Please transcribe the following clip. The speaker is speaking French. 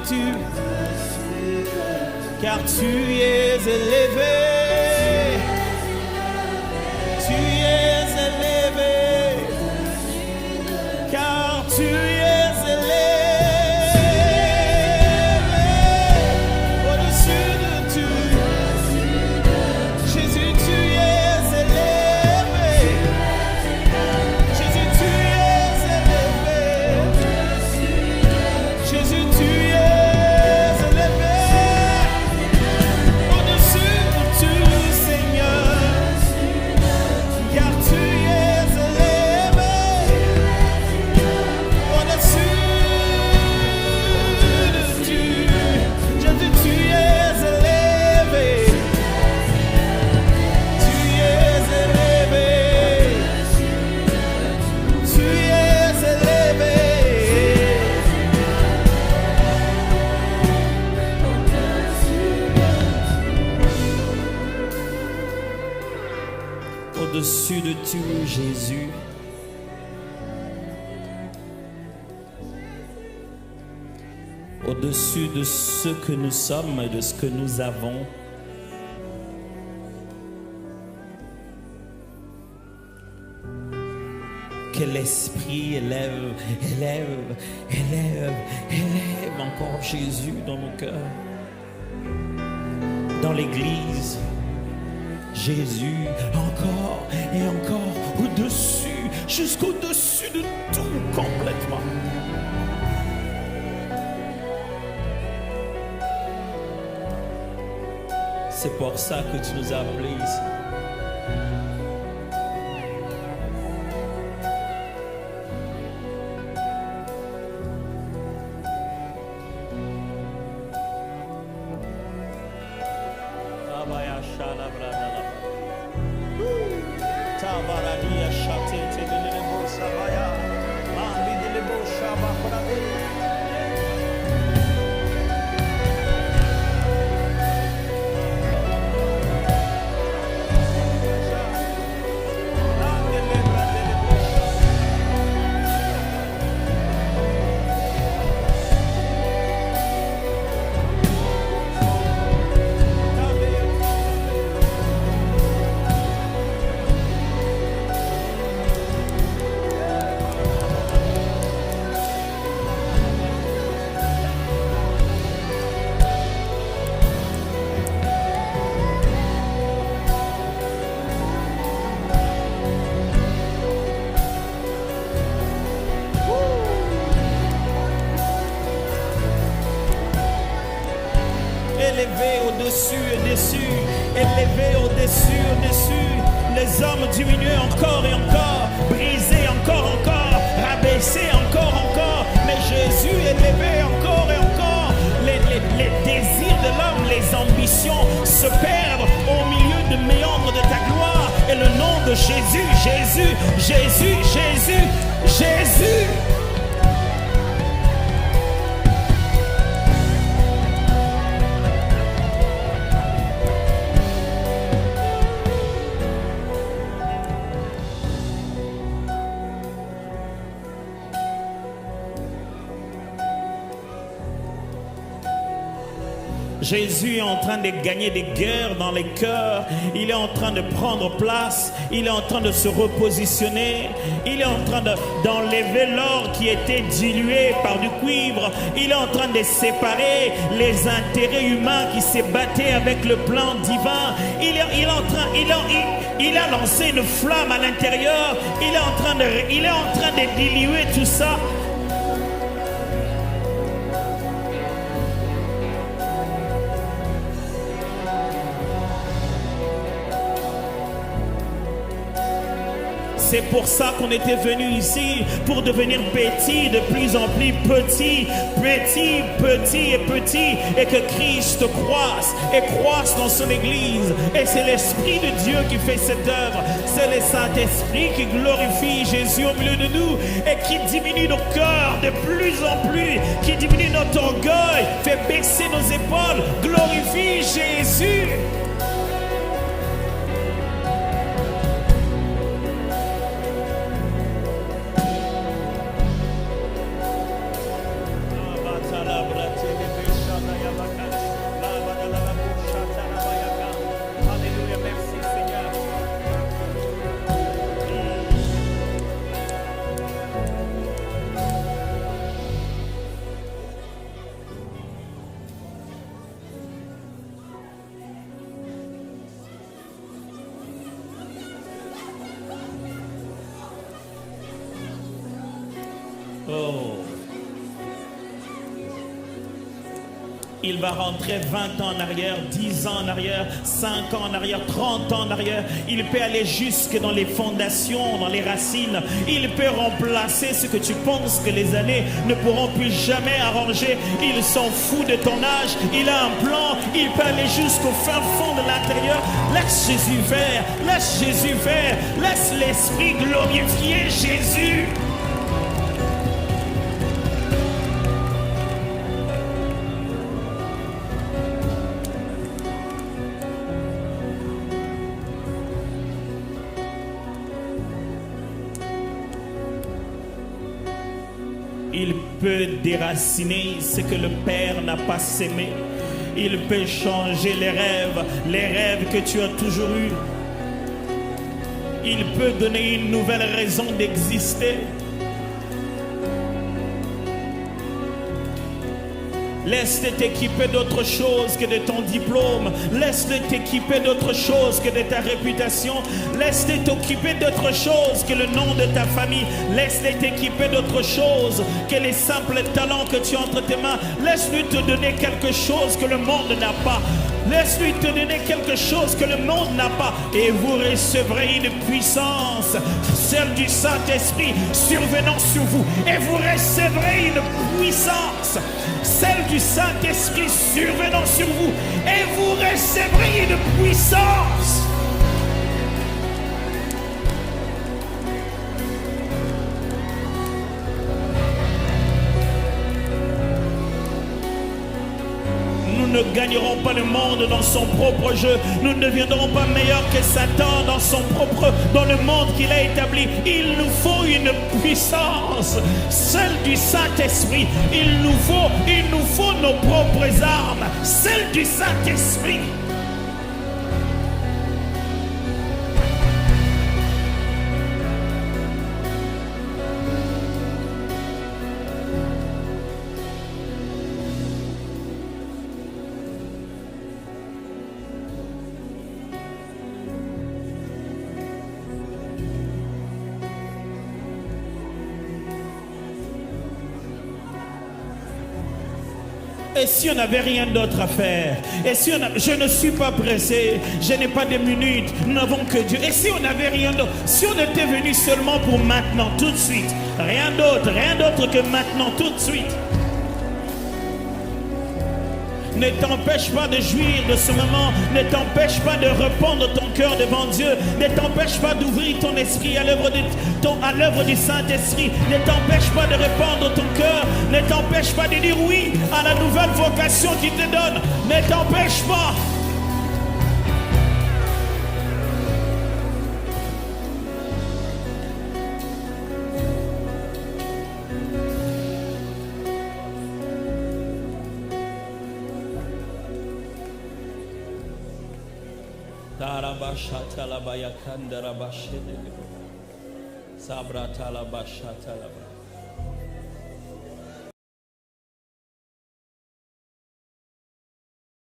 tout, car tu es élevé. Tu es élevé, car tu es élevé au-dessus de tout. Jésus, tu es élevé. Jésus, tu es élevé. Jésus, tu es élevé au-dessus de tout, Seigneur. Car tu es élevé au-dessus de tout. Jésus, tu es élevé. Tu es élevé. Tu es élevé. Au-dessus de tout, Jésus. Au-dessus de ce que nous sommes et de ce que nous avons. Que l'Esprit élève, élève, élève, élève encore Jésus dans nos cœurs. Dans l'Église. Jésus, encore et encore, au-dessus, jusqu'au-dessus de tout, complètement. C'est pour ça que tu nous as appelés ici. Élevé au-dessus et dessus, élevé au-dessus, au-dessus. Les hommes diminués encore et encore, brisés encore, encore, rabaissés encore, encore. Mais Jésus élevé encore et encore. Les désirs de l'homme, les ambitions se perdent au milieu de méandres de ta gloire. Et le nom de Jésus, Jésus, Jésus, Jésus, Jésus. Jésus est en train de gagner des guerres dans les cœurs. Il est en train de prendre place. Il est en train de se repositionner. Il est en train d'enlever l'or qui était dilué par du cuivre. Il est en train de séparer les intérêts humains qui se battaient avec le plan divin. Il a lancé une flamme à l'intérieur. Il est en train de diluer tout ça. C'est pour ça qu'on était venu ici, pour devenir petit, de plus en plus petit, petit, petit et petit, et que Christ croisse et croisse dans son Église. Et c'est l'Esprit de Dieu qui fait cette œuvre. C'est le Saint-Esprit qui glorifie Jésus au milieu de nous et qui diminue nos cœurs de plus en plus, qui diminue notre orgueil, fait baisser nos épaules, glorifie Jésus. Oh. Il va rentrer 20 ans en arrière, 10 ans en arrière, 5 ans en arrière, 30 ans en arrière. Il peut aller jusque dans les fondations, dans les racines. Il peut remplacer ce que tu penses que les années ne pourront plus jamais arranger. Il s'en fout de ton âge. Il a un plan. Il peut aller jusqu'au fin fond de l'intérieur. Laisse Jésus faire. Laisse Jésus faire. Laisse l'Esprit glorifier Jésus. Il peut déraciner ce que le Père n'a pas sémé. Il peut changer les rêves que tu as toujours eus. Il peut donner une nouvelle raison d'exister. Laisse-le t'équiper d'autre chose que de ton diplôme. Laisse-le t'équiper d'autre chose que de ta réputation. Laisse-le t'occuper d'autre chose que le nom de ta famille. Laisse-le t'équiper d'autre chose que les simples talents que tu as entre tes mains. Laisse-lui te donner quelque chose que le monde n'a pas. Laisse-lui te donner quelque chose que le monde n'a pas. Et vous recevrez une puissance, celle du Saint-Esprit, survenant sur vous. Et vous recevrez une puissance, celle du Saint-Esprit, survenant sur vous. Et vous recevrez une puissance. Nous ne gagnerons pas le monde dans son propre jeu. Nous ne deviendrons pas meilleurs que Satan dans le monde qu'il a établi. Il nous faut une puissance, celle du Saint-Esprit. Il nous faut nos propres armes, celle du Saint-Esprit. Et si on n'avait rien d'autre à faire? Et si je ne suis pas pressé, je n'ai pas de minutes, nous n'avons que Dieu. Et si on n'avait rien d'autre? Si on était venu seulement pour maintenant, tout de suite, rien d'autre que maintenant, tout de suite. Ne t'empêche pas de jouir de ce moment. Ne t'empêche pas de répandre ton cœur devant Dieu. Ne t'empêche pas d'ouvrir ton esprit à l'œuvre du Saint-Esprit. Ne t'empêche pas de répandre ton cœur. Ne t'empêche pas de dire oui à la nouvelle vocation qu'il te donne. Ne t'empêche pas. Tarabasha talabaya kandara bashede. Sabra talabasha talaba.